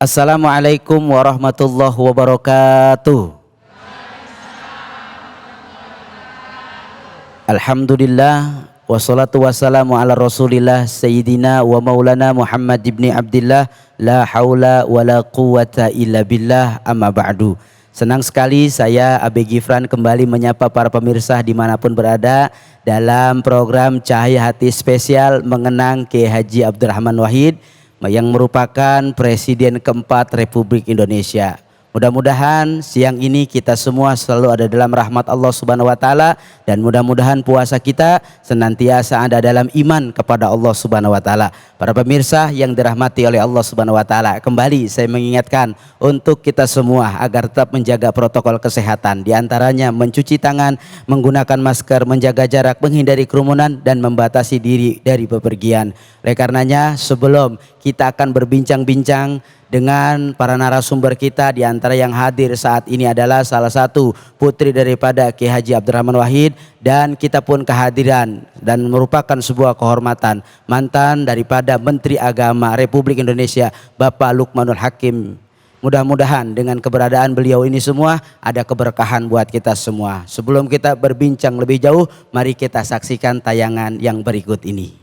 Assalamualaikum warahmatullahi wabarakatuh. Alhamdulillah wassalatu wassalamu ala rasulillah sayyidina wa maulana Muhammad ibni Abdillah, la haula wa la quwata illa billah, amma ba'du. Senang sekali saya Abe Gifran kembali menyapa para pemirsa dimanapun berada dalam program Cahaya Hati spesial mengenang Kiai Haji Abdurrahman Wahid yang merupakan Presiden keempat Republik Indonesia. Mudah-mudahan siang ini kita semua selalu ada dalam rahmat Allah Subhanahu wa taala, dan mudah-mudahan puasa kita senantiasa ada dalam iman kepada Allah Subhanahu wa taala. Para pemirsa yang dirahmati oleh Allah Subhanahu wa taala, kembali saya mengingatkan untuk kita semua agar tetap menjaga protokol kesehatan, di antaranya mencuci tangan, menggunakan masker, menjaga jarak, menghindari kerumunan dan membatasi diri dari bepergian. Oleh karenanya, sebelum kita akan berbincang-bincang dengan para narasumber kita, di antara yang hadir saat ini adalah salah satu putri daripada Kiai Haji Abdurrahman Wahid, dan kita pun kehadiran dan merupakan sebuah kehormatan mantan daripada Menteri Agama Republik Indonesia Bapak Lukmanul Hakim. Mudah-mudahan dengan keberadaan beliau ini semua ada keberkahan buat kita semua. Sebelum kita berbincang lebih jauh, mari kita saksikan tayangan yang berikut ini.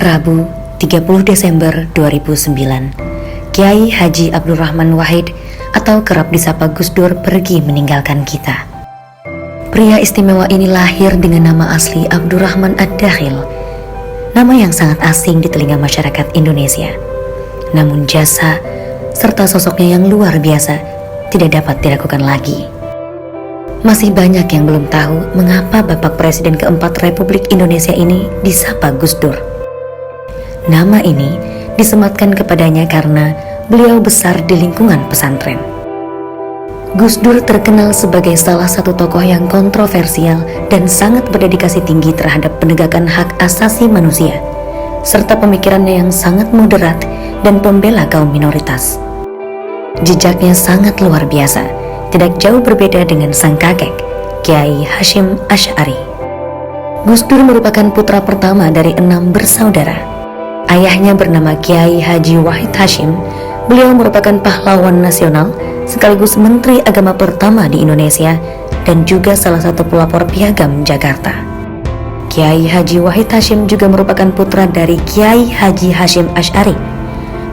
Rabu 30 Desember 2009, Kiai Haji Abdurrahman Wahid atau kerap disapa Gus Dur pergi meninggalkan kita. Pria istimewa ini lahir dengan nama asli Abdurrahman Ad-Dakhil, nama yang sangat asing di telinga masyarakat Indonesia. Namun jasa serta sosoknya yang luar biasa tidak dapat diragukan lagi. Masih banyak yang belum tahu mengapa Bapak Presiden keempat Republik Indonesia ini disapa Gus Dur. Nama ini disematkan kepadanya karena beliau besar di lingkungan pesantren. Gus Dur terkenal sebagai salah satu tokoh yang kontroversial dan sangat berdedikasi tinggi terhadap penegakan hak asasi manusia, serta pemikirannya yang sangat moderat dan pembela kaum minoritas. Jejaknya sangat luar biasa, tidak jauh berbeda dengan sang kakek, Kiai Hashim Asy'ari. Gus Dur merupakan putra pertama dari 6 bersaudara. Ayahnya bernama Kiai Haji Wahid Hashim. Beliau merupakan pahlawan nasional sekaligus Menteri Agama pertama di Indonesia dan juga salah satu pelopor Piagam Jakarta. Kiai Haji Wahid Hashim juga merupakan putra dari Kiai Haji Hashim Asy'ari,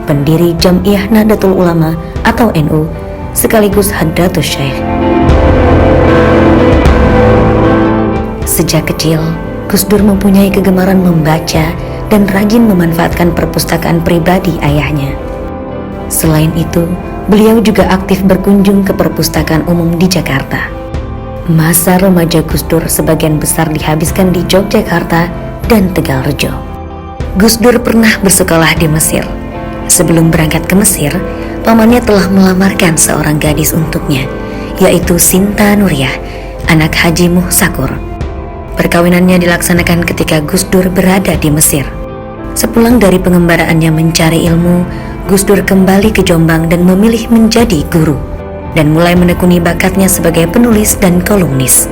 pendiri Jam'iyah Nahdlatul Ulama atau NU, sekaligus Hadratus Syekh. Sejak kecil, Gus Dur mempunyai kegemaran membaca dan rajin memanfaatkan perpustakaan pribadi ayahnya. Selain itu, beliau juga aktif berkunjung ke perpustakaan umum di Jakarta. Masa remaja Gus Dur sebagian besar dihabiskan di Yogyakarta dan Tegalrejo. Gus Dur pernah bersekolah di Mesir. Sebelum berangkat ke Mesir, pamannya telah melamarkan seorang gadis untuknya, yaitu Sinta Nuriyah, anak Haji Muhsakur. Perkawinannya dilaksanakan ketika Gus Dur berada di Mesir. Sepulang dari pengembaraannya mencari ilmu, Gus Dur kembali ke Jombang dan memilih menjadi guru dan mulai menekuni bakatnya sebagai penulis dan kolumnis.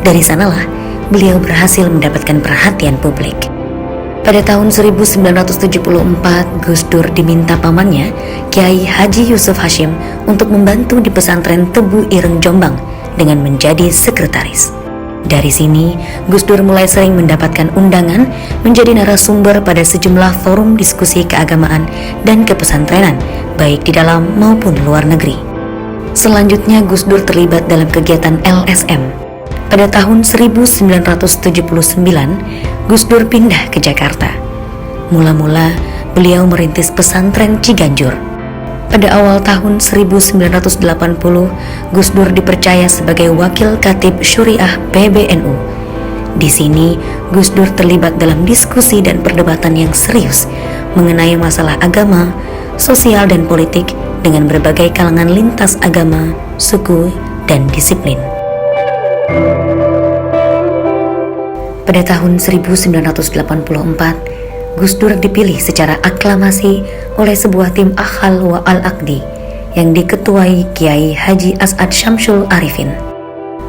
Dari sanalah beliau berhasil mendapatkan perhatian publik. Pada tahun 1974, Gus Dur diminta pamannya, Kiai Haji Yusuf Hashim, untuk membantu di pesantren Tebu Ireng Jombang dengan menjadi sekretaris. Dari sini, Gus Dur mulai sering mendapatkan undangan menjadi narasumber pada sejumlah forum diskusi keagamaan dan kepesantrenan, baik di dalam maupun luar negeri. Selanjutnya, Gus Dur terlibat dalam kegiatan LSM. Pada tahun 1979, Gus Dur pindah ke Jakarta. Mula-mula, beliau merintis pesantren Ciganjur. Pada awal tahun 1980, Gus Dur dipercaya sebagai Wakil Khatib Syuriah PBNU. Di sini, Gus Dur terlibat dalam diskusi dan perdebatan yang serius mengenai masalah agama, sosial dan politik dengan berbagai kalangan lintas agama, suku, dan disiplin. Pada tahun 1984, Gus Dur dipilih secara aklamasi oleh sebuah tim Akhal wa Al-Aqdi yang diketuai Kiai Haji As'ad Syamsul Arifin.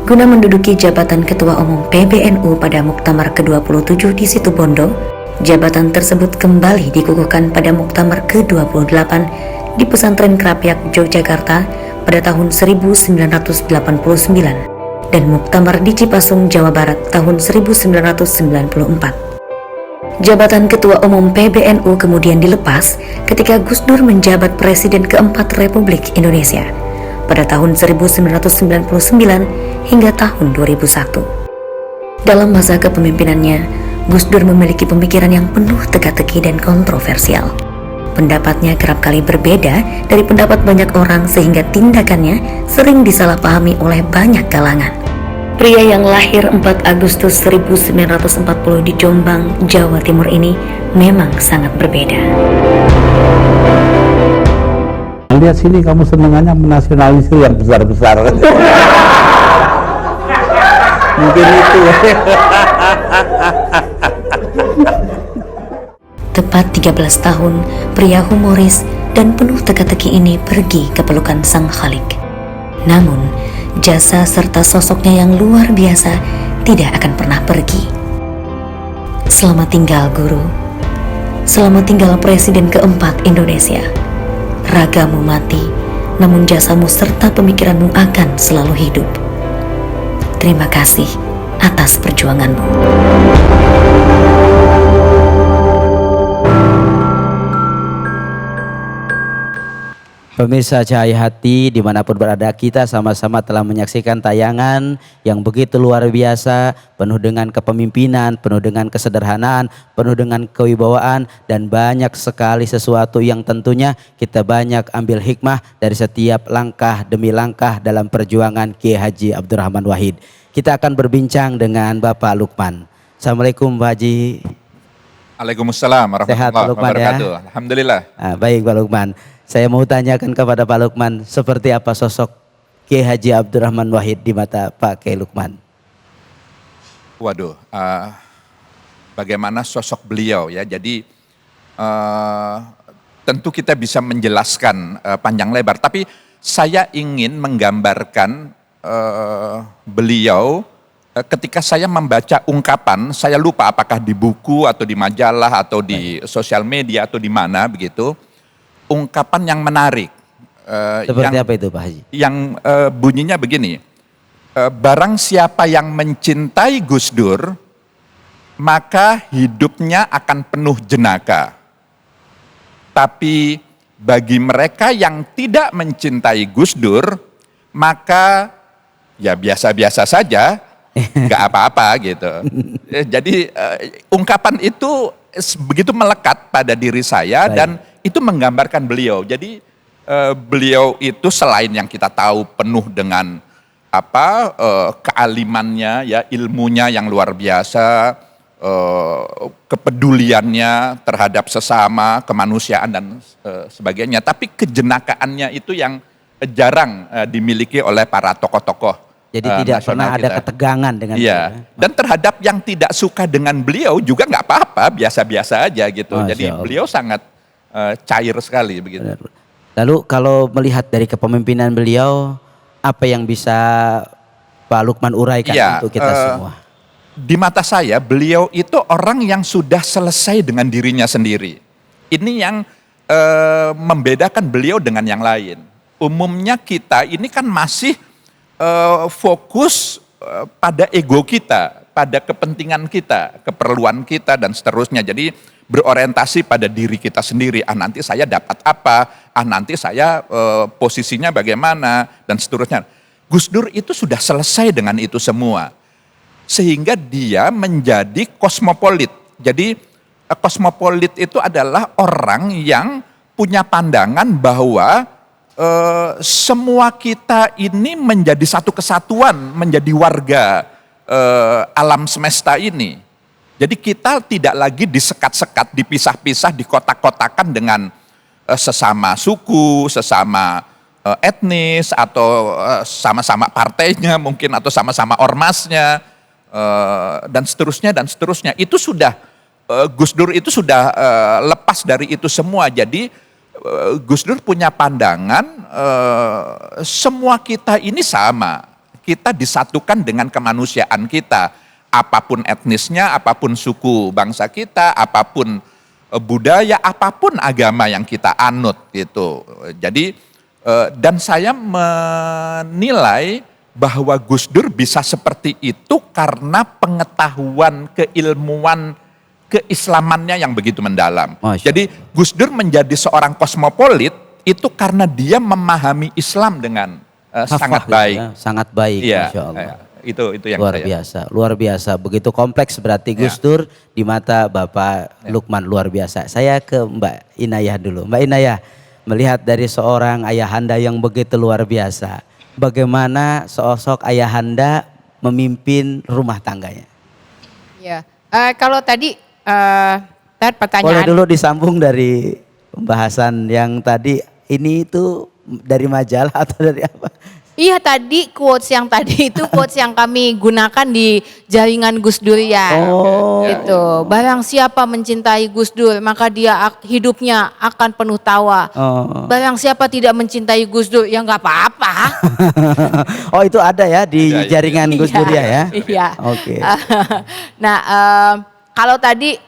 Guna menduduki jabatan Ketua Umum PBNU pada Muktamar ke-27 di Situbondo, jabatan tersebut kembali dikukuhkan pada Muktamar ke-28 di Pesantren Krapyak, Yogyakarta pada tahun 1989 dan Muktamar di Cipasung, Jawa Barat tahun 1994. Jabatan Ketua Umum PBNU kemudian dilepas ketika Gus Dur menjabat Presiden keempat Republik Indonesia pada tahun 1999 hingga tahun 2001. Dalam masa kepemimpinannya, Gus Dur memiliki pemikiran yang penuh teka-teki dan kontroversial. Pendapatnya kerap kali berbeda dari pendapat banyak orang sehingga tindakannya sering disalahpahami oleh banyak kalangan. Pria yang lahir 4 Agustus 1940 di Jombang, Jawa Timur ini memang sangat berbeda. Lihat sini, kamu senengannya menasionalisir yang besar-besar. Mungkin itu. Tepat 13 tahun, pria humoris dan penuh teka-teki ini pergi ke pelukan Sang Khalik. Namun, jasa serta sosoknya yang luar biasa tidak akan pernah pergi. Selamat tinggal guru, selamat tinggal Presiden keempat Indonesia. Ragamu mati, namun jasamu serta pemikiranmu akan selalu hidup. Terima kasih atas perjuanganmu. Pemirsa Cahaya Hati dimanapun berada, kita sama-sama telah menyaksikan tayangan yang begitu luar biasa, penuh dengan kepemimpinan, penuh dengan kesederhanaan, penuh dengan kewibawaan, dan banyak sekali sesuatu yang tentunya kita banyak ambil hikmah dari setiap langkah demi langkah dalam perjuangan Kiai Haji Abdurrahman Wahid. Kita akan berbincang dengan Bapak Lukman. Assalamualaikum Pak Haji. Waalaikumsalam warahmatullahi wabarakatuh. Ya? Alhamdulillah. Baik Pak Lukman. Saya mau tanyakan kepada Pak Lukman, seperti apa sosok Kiai Haji Abdurrahman Wahid di mata Pak Kiai Lukman? Waduh, bagaimana sosok beliau ya. Jadi tentu kita bisa menjelaskan panjang lebar, tapi saya ingin menggambarkan beliau ketika saya membaca ungkapan, saya lupa apakah di buku atau di majalah atau di sosial media atau di mana begitu. Ungkapan yang menarik. Seperti apa itu Pak Haji? Yang bunyinya begini, barang siapa yang mencintai Gus Dur, maka hidupnya akan penuh jenaka. Tapi bagi mereka yang tidak mencintai Gus Dur, maka ya biasa-biasa saja, nggak apa-apa gitu. Jadi ungkapan itu begitu melekat pada diri saya. Baik. Dan itu menggambarkan beliau. Jadi beliau itu selain yang kita tahu penuh dengan kealimannya, ya ilmunya yang luar biasa, kepeduliannya terhadap sesama, kemanusiaan dan sebagainya. Tapi kejenakaannya itu yang jarang dimiliki oleh para tokoh-tokoh. Jadi tidak pernah ada ketegangan dengan beliau. Dan terhadap yang tidak suka dengan beliau juga nggak apa-apa, biasa-biasa aja gitu. Jadi beliau sangat cair sekali begitu. Lalu kalau melihat dari kepemimpinan beliau, apa yang bisa Pak Lukman uraikan untuk kita semua? Di mata saya beliau itu orang yang sudah selesai dengan dirinya sendiri. Ini yang membedakan beliau dengan yang lain. Umumnya kita ini kan masih fokus pada ego kita, pada kepentingan kita, keperluan kita dan seterusnya. Jadi berorientasi pada diri kita sendiri. Nanti saya dapat apa? Nanti saya posisinya bagaimana dan seterusnya. Gus Dur itu sudah selesai dengan itu semua. Sehingga dia menjadi kosmopolit. Jadi kosmopolit itu adalah orang yang punya pandangan bahwa semua kita ini menjadi satu kesatuan, menjadi warga alam semesta ini. Jadi kita tidak lagi disekat-sekat, dipisah-pisah, dikotak-kotakan dengan sesama suku, sesama etnis, atau sama-sama partainya mungkin, atau sama-sama ormasnya, dan seterusnya, dan seterusnya. Itu sudah Gus Dur itu sudah lepas dari itu semua. Jadi Gus Dur punya pandangan semua kita ini sama. Kita disatukan dengan kemanusiaan kita. Apapun etnisnya, apapun suku bangsa kita, apapun budaya, apapun agama yang kita anut gitu. Jadi dan saya menilai bahwa Gus Dur bisa seperti itu karena pengetahuan keilmuan keislamannya yang begitu mendalam. Jadi Gus Dur menjadi seorang kosmopolit itu karena dia memahami Islam dengan sangat baik. Ya, sangat baik, Iya, Masya Allah. Itu yang Luar biasa. Begitu kompleks berarti Gus Dur di mata Bapak Lukman, luar biasa. Saya ke Mbak Inayah dulu. Mbak Inayah, melihat dari seorang ayahanda yang begitu luar biasa, bagaimana sosok ayahanda memimpin rumah tangganya? Ya, kalau tadi pertanyaan. Boleh dulu disambung dari pembahasan yang tadi, ini itu dari majalah atau dari apa? Iya, tadi quotes yang tadi itu quotes yang kami gunakan di jaringan Gus Dur ya. Oh. Itu, barang siapa mencintai Gus Dur maka dia hidupnya akan penuh tawa. Oh. Barang siapa tidak mencintai Gus Dur ya nggak apa-apa. Oh, itu ada ya di jaringan Gus Dur ya? Iya. Oke. Nah, kalau tadi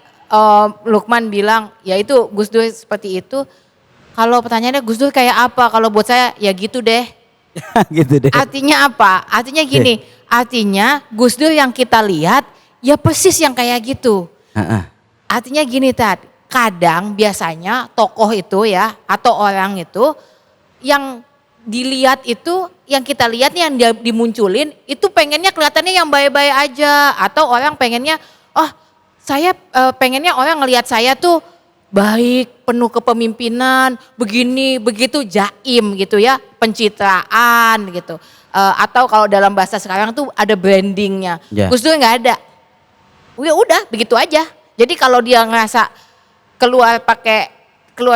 Lukman bilang ya itu Gus Dur seperti itu. Kalau pertanyaannya Gus Dur kayak apa? Kalau buat saya ya gitu deh. Gitu deh. Artinya apa? Artinya gini, artinya Gus Dur yang kita lihat ya persis yang kayak gitu. Artinya gini Tat, kadang biasanya tokoh itu ya atau orang itu yang dilihat itu, yang kita lihat nih yang dia dimunculin itu pengennya kelihatannya yang baik-baik aja, atau orang pengennya saya pengennya orang ngelihat saya tuh baik, penuh kepemimpinan, begini, begitu, jaim gitu ya, pencitraan gitu. Atau kalau dalam bahasa sekarang tuh ada brandingnya. Gus Dur nggak ada. Ya udah, begitu aja. Jadi kalau dia ngerasa keluar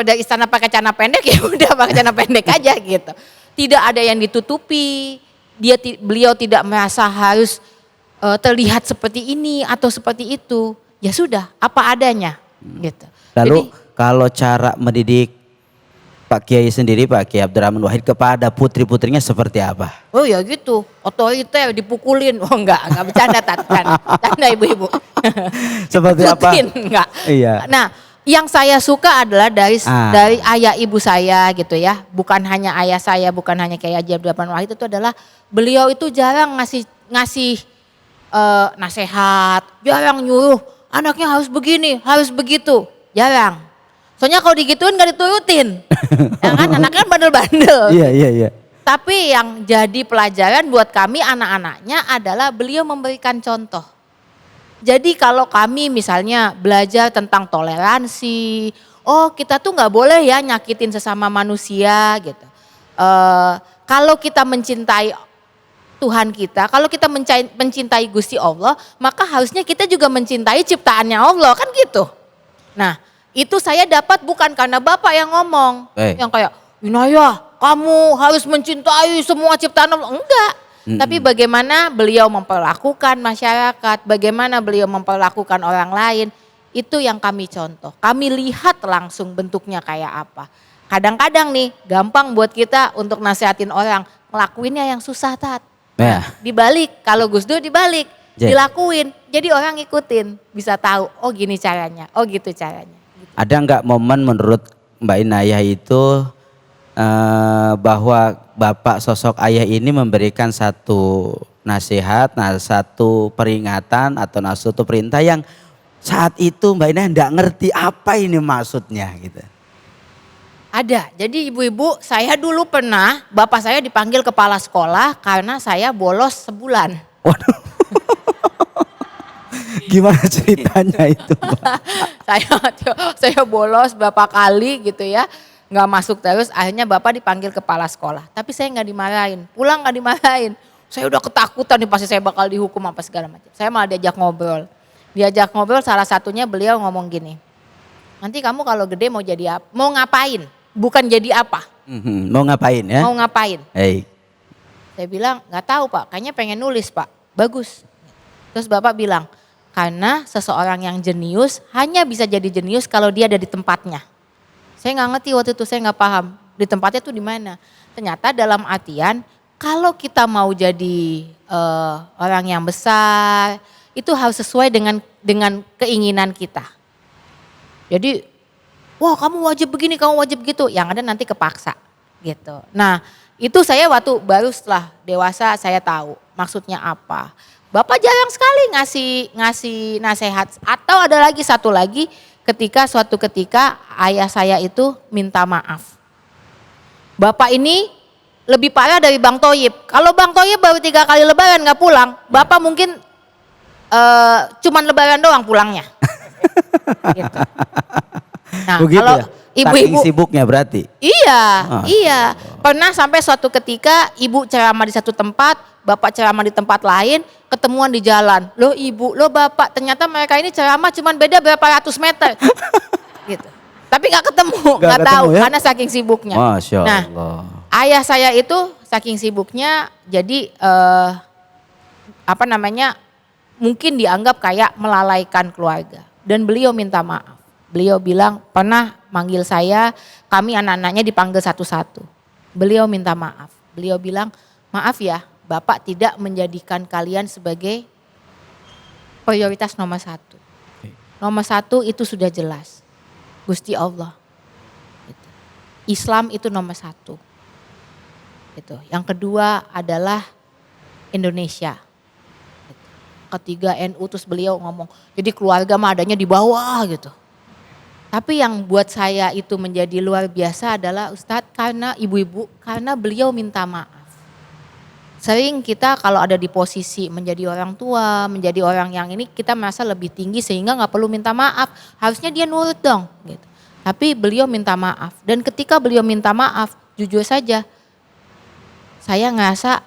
dari istana pakai celana pendek ya udah pakai celana pendek aja gitu. Tidak ada yang ditutupi. Beliau tidak merasa harus terlihat seperti ini atau seperti itu. Ya sudah, apa adanya gitu. Lalu kalau cara mendidik Pak Kiai sendiri, Pak Kiai Abdurrahman Wahid kepada putri-putrinya seperti apa? Oh ya gitu, otoriter, dipukulin. Oh enggak bercanda canda ibu-ibu. Seperti apa? Enggak. Iya. Nah, yang saya suka adalah dari ayah ibu saya gitu ya. Bukan hanya ayah saya, bukan hanya Kiai Haji Abdurrahman Wahid, itu adalah beliau itu jarang ngasih nasihat, jarang nyuruh anaknya harus begini, harus begitu. Jarang. Soalnya kalau digituin gak diturutin. Ya kan anaknya bandel-bandel. Iya. Tapi yang jadi pelajaran buat kami anak-anaknya adalah beliau memberikan contoh. Jadi kalau kami misalnya belajar tentang toleransi, kita tuh gak boleh ya nyakitin sesama manusia gitu. Kalau kita mencintai Tuhan kita, kalau kita mencintai Gusti Allah, maka harusnya kita juga mencintai ciptaannya Allah, kan gitu. Nah, itu saya dapat bukan karena Bapak yang ngomong. Yang kayak, Inayah kamu harus mencintai semua ciptaan Allah. Enggak. Tapi bagaimana beliau memperlakukan masyarakat, bagaimana beliau memperlakukan orang lain, itu yang kami contoh. Kami lihat langsung bentuknya kayak apa. Kadang-kadang nih gampang buat kita untuk nasihatin orang, ngelakuinnya yang susah Tat. Dibalik, kalau Gus Dur dibalik. Dilakuin, jadi orang ikutin, bisa tahu, oh gini caranya, oh gitu caranya. Gitu. Ada nggak momen menurut Mbak Inayah itu bahwa Bapak sosok ayah ini memberikan satu nasihat, satu peringatan atau satu perintah yang saat itu Mbak Inayah nggak ngerti apa ini maksudnya gitu? Ada, jadi ibu-ibu saya dulu pernah, bapak saya dipanggil kepala sekolah karena saya bolos sebulan. Waduh. Gimana ceritanya itu? saya bolos berapa kali gitu ya, nggak masuk terus. Akhirnya bapak dipanggil kepala sekolah, tapi saya nggak dimarahin, pulang nggak dimarahin. Saya udah ketakutan nih pasti saya bakal dihukum apa segala macam. Saya malah diajak ngobrol. Salah satunya beliau ngomong gini, nanti kamu kalau gede mau jadi apa? Mau ngapain? Bukan jadi apa? Mau ngapain ya? Mau ngapain? Hey. Saya bilang nggak tahu Pak, kayaknya pengen nulis Pak. Bagus. Terus bapak bilang, Karena seseorang yang jenius hanya bisa jadi jenius kalau dia ada di tempatnya. Saya nggak ngerti waktu itu, saya nggak paham di tempatnya tuh di mana. Ternyata dalam artian kalau kita mau jadi orang yang besar, itu harus sesuai dengan keinginan kita. Jadi, wah kamu wajib begini, kamu wajib begitu, yang ada nanti kepaksa gitu. Nah itu saya waktu baru setelah dewasa saya tahu maksudnya apa. Bapak jarang sekali ngasih nasihat. Atau ada lagi satu lagi, suatu ketika ayah saya itu minta maaf. Bapak ini lebih parah dari Bang Toyib. Kalau Bang Toyib baru 3 kali lebaran gak pulang, Bapak mungkin cuman lebaran doang pulangnya. Gitu. Nah, Begitu kalau ya? ibu-ibu Saking sibuknya berarti. Iya, iya. Pernah sampai suatu ketika ibu ceramah di satu tempat, bapak ceramah di tempat lain, ketemuan di jalan. Loh ibu, loh bapak, ternyata mereka ini ceramah cuman beda berapa ratus meter. Gitu. Tapi gak ketemu, gak tahu ya? karena saking sibuknya. Masya Nah, Allah. ayah saya itu saking sibuknya jadi mungkin dianggap kayak melalaikan keluarga. Dan beliau minta maaf. Beliau bilang pernah manggil saya, kami anak-anaknya dipanggil satu-satu. Beliau minta maaf. Beliau bilang, maaf ya Bapak tidak menjadikan kalian sebagai prioritas nomor 1. Nomor 1 itu sudah jelas, Gusti Allah. Islam itu nomor 1. Gitu. Yang kedua adalah Indonesia. Ketiga NU, terus beliau ngomong, jadi keluarga mah adanya di bawah gitu. Tapi yang buat saya itu menjadi luar biasa adalah Ustadz karena ibu-ibu, karena beliau minta maaf. Sering kita kalau ada di posisi menjadi orang tua, menjadi orang yang ini kita merasa lebih tinggi sehingga gak perlu minta maaf. Harusnya dia nurut dong gitu. Tapi beliau minta maaf dan ketika beliau minta maaf jujur saja saya ngerasa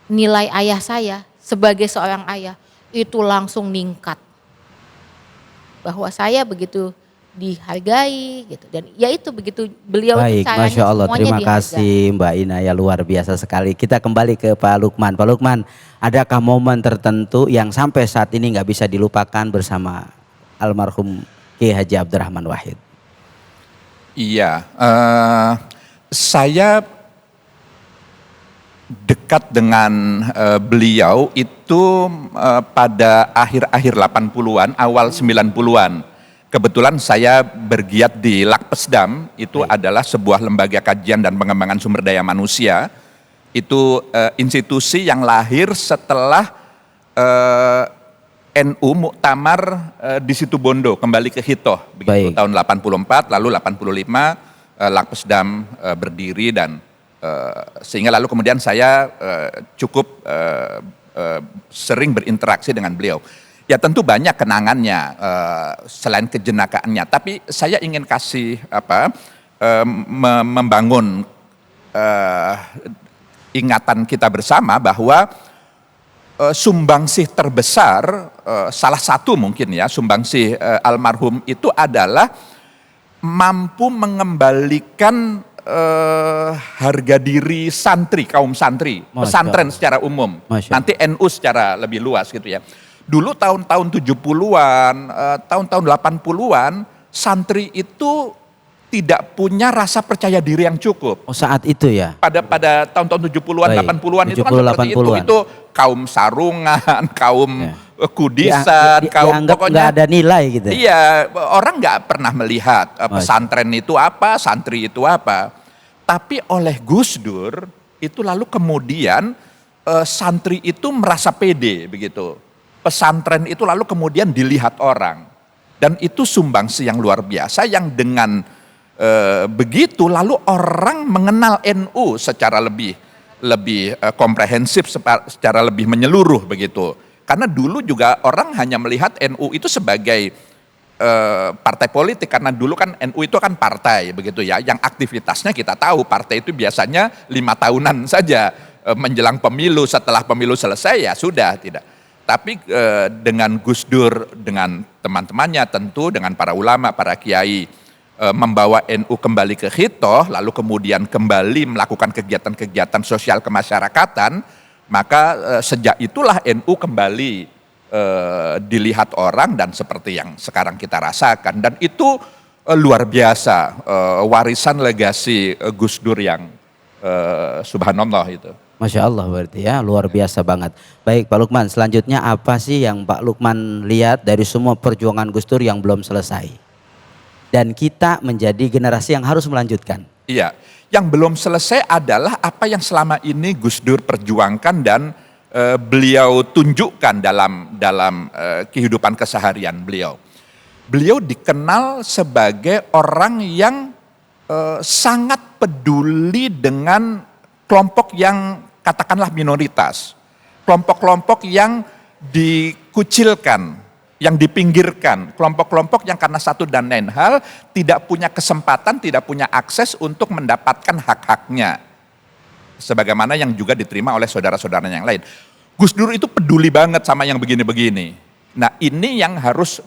nilai ayah saya sebagai seorang ayah itu langsung ningkat. Bahwa saya begitu dihargai gitu dan ya itu begitu beliau Baik, itu caranya Masya Allah, semuanya terima dihargai. kasih Mbak Ina, ya luar biasa sekali. Kita kembali ke Pak Lukman. Pak Lukman, adakah momen tertentu yang sampai saat ini nggak bisa dilupakan bersama almarhum Kiai Haji Abdurrahman Wahid? Iya, saya dekat dengan beliau itu pada akhir-akhir 80-an, awal 90-an. Kebetulan saya bergiat di Lakpesdam, itu adalah sebuah lembaga kajian dan pengembangan sumber daya manusia. Itu institusi yang lahir setelah NU Muktamar di Situbondo kembali ke Hitoh. Begitu, tahun 84, lalu 85 Lakpesdam berdiri dan sehingga lalu kemudian saya cukup sering berinteraksi dengan beliau. Ya tentu banyak kenangannya selain kejenakaannya, tapi saya ingin kasih membangun ingatan kita bersama bahwa sumbangsih terbesar, salah satu mungkin ya sumbangsih almarhum itu adalah mampu mengembalikan harga diri santri, kaum santri, pesantren secara umum, nanti NU secara lebih luas gitu ya. Dulu tahun-tahun 70-an, tahun-tahun 80-an, santri itu tidak punya rasa percaya diri yang cukup. Oh saat itu ya? Pada tahun-tahun 70-an, 80-an itu kan seperti itu kaum sarungan, kaum kudisan, kaum pokoknya nggak ada nilai gitu. Iya, orang nggak pernah melihat pesantren itu apa, santri itu apa. Tapi oleh Gus Dur itu lalu kemudian santri itu merasa pede begitu. Pesantren itu lalu kemudian dilihat orang. Dan itu sumbangsi yang luar biasa yang dengan begitu lalu orang mengenal NU secara lebih komprehensif, secara lebih menyeluruh begitu. Karena dulu juga orang hanya melihat NU itu sebagai partai politik, karena dulu kan NU itu kan partai begitu ya, yang aktivitasnya kita tahu partai itu biasanya 5 tahunan saja, menjelang pemilu, setelah pemilu selesai ya sudah tidak. Tapi dengan Gus Dur, dengan teman-temannya tentu, dengan para ulama, para kiai, membawa NU kembali ke Hitoh, lalu kemudian kembali melakukan kegiatan-kegiatan sosial kemasyarakatan, maka sejak itulah NU kembali dilihat orang dan seperti yang sekarang kita rasakan. Dan itu luar biasa warisan legasi Gus Dur yang subhanallah itu. Masya Allah berarti ya, luar biasa banget. Baik Pak Lukman, selanjutnya apa sih yang Pak Lukman lihat dari semua perjuangan Gus Dur yang belum selesai? Dan kita menjadi generasi yang harus melanjutkan. Iya, yang belum selesai adalah apa yang selama ini Gus Dur perjuangkan dan beliau tunjukkan dalam kehidupan keseharian beliau. Beliau dikenal sebagai orang yang sangat peduli dengan kelompok yang katakanlah minoritas, kelompok-kelompok yang dikucilkan, yang dipinggirkan, kelompok-kelompok yang karena satu dan lain hal tidak punya kesempatan, tidak punya akses untuk mendapatkan hak-haknya. Sebagaimana yang juga diterima oleh saudara-saudaranya yang lain. Gus Dur itu peduli banget sama yang begini-begini. Nah ini yang harus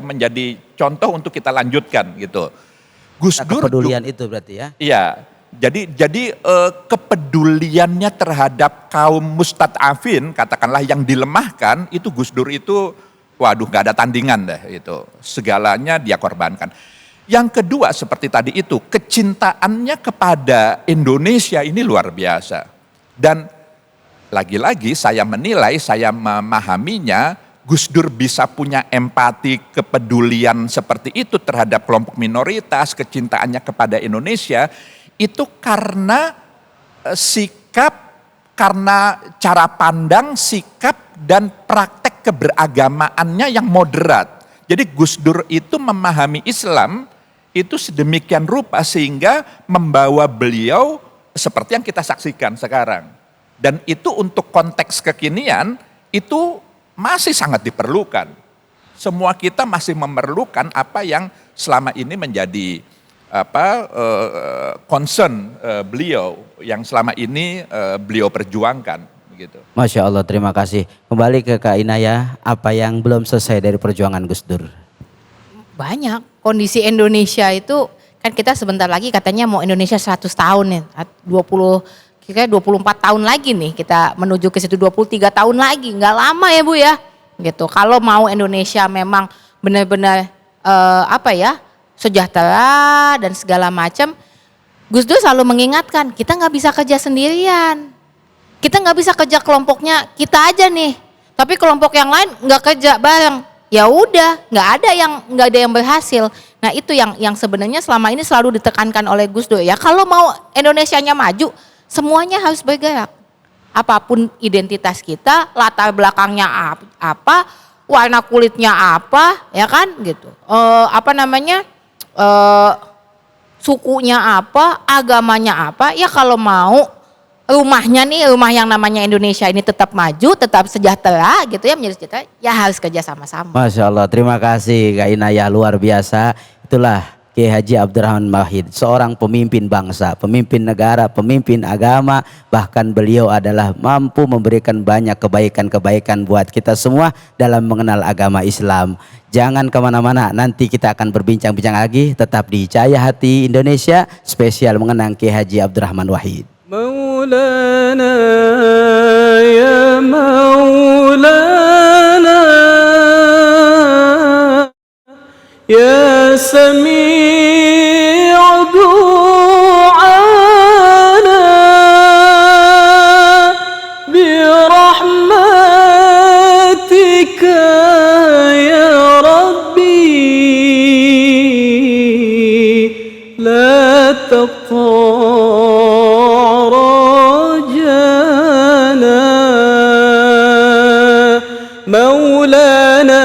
menjadi contoh untuk kita lanjutkan gitu. Gus Dur kepedulian itu berarti ya? Iya. Jadi kepeduliannya terhadap kaum mustad'afin, katakanlah yang dilemahkan, itu Gus Dur itu, waduh gak ada tandingan deh itu. Segalanya dia korbankan. Yang kedua seperti tadi itu, kecintaannya kepada Indonesia ini luar biasa. Dan lagi-lagi saya menilai, saya memahaminya, Gus Dur bisa punya empati, kepedulian seperti itu terhadap kelompok minoritas, kecintaannya kepada Indonesia, itu karena sikap, karena cara pandang, sikap dan praktek keberagamaannya yang moderat. Jadi Gus Dur itu memahami Islam itu sedemikian rupa sehingga membawa beliau seperti yang kita saksikan sekarang. Dan itu untuk konteks kekinian itu masih sangat diperlukan. Semua kita masih memerlukan apa yang selama ini menjadi concern beliau yang selama ini beliau perjuangkan begitu. Masya Allah, terima kasih. Kembali ke Kak Inaya, apa yang belum selesai dari perjuangan Gus Dur? Banyak. Kondisi Indonesia itu kan kita sebentar lagi katanya mau Indonesia 100 tahun nih. 24 tahun lagi nih kita menuju ke situ, 23 tahun lagi. Nggak lama ya Bu ya. Gitu. Kalau mau Indonesia memang benar-benar sejahtera dan segala macam, Gus Dur selalu mengingatkan kita nggak bisa kerja sendirian, kita nggak bisa kerja kelompoknya kita aja nih, tapi kelompok yang lain nggak kerja bareng, ya udah nggak ada yang berhasil. Nah itu yang sebenarnya selama ini selalu ditekankan oleh Gus Dur ya, kalau mau Indonesianya maju semuanya harus bergerak, apapun identitas kita, latar belakangnya apa, warna kulitnya apa, ya kan gitu, sukunya apa, agamanya apa, ya kalau mau rumahnya nih, rumah yang namanya Indonesia ini tetap maju, tetap sejahtera gitu ya, menjadi sejahtera, ya harus kerja sama-sama. Masya Allah, terima kasih Kak Inayah, luar biasa. Itulah Kiai Haji Abdurrahman Wahid, seorang pemimpin bangsa, pemimpin negara, pemimpin agama, bahkan beliau adalah mampu memberikan banyak kebaikan-kebaikan buat kita semua dalam mengenal agama Islam. Jangan kemana-mana, nanti kita akan berbincang-bincang lagi, tetap di Cahaya Hati Indonesia, spesial mengenang Kiai Haji Abdurrahman Wahid. Maulana ya Maulana ya Sami'u du'ana bi rahmatika ya Rabbi la taqta' مولانا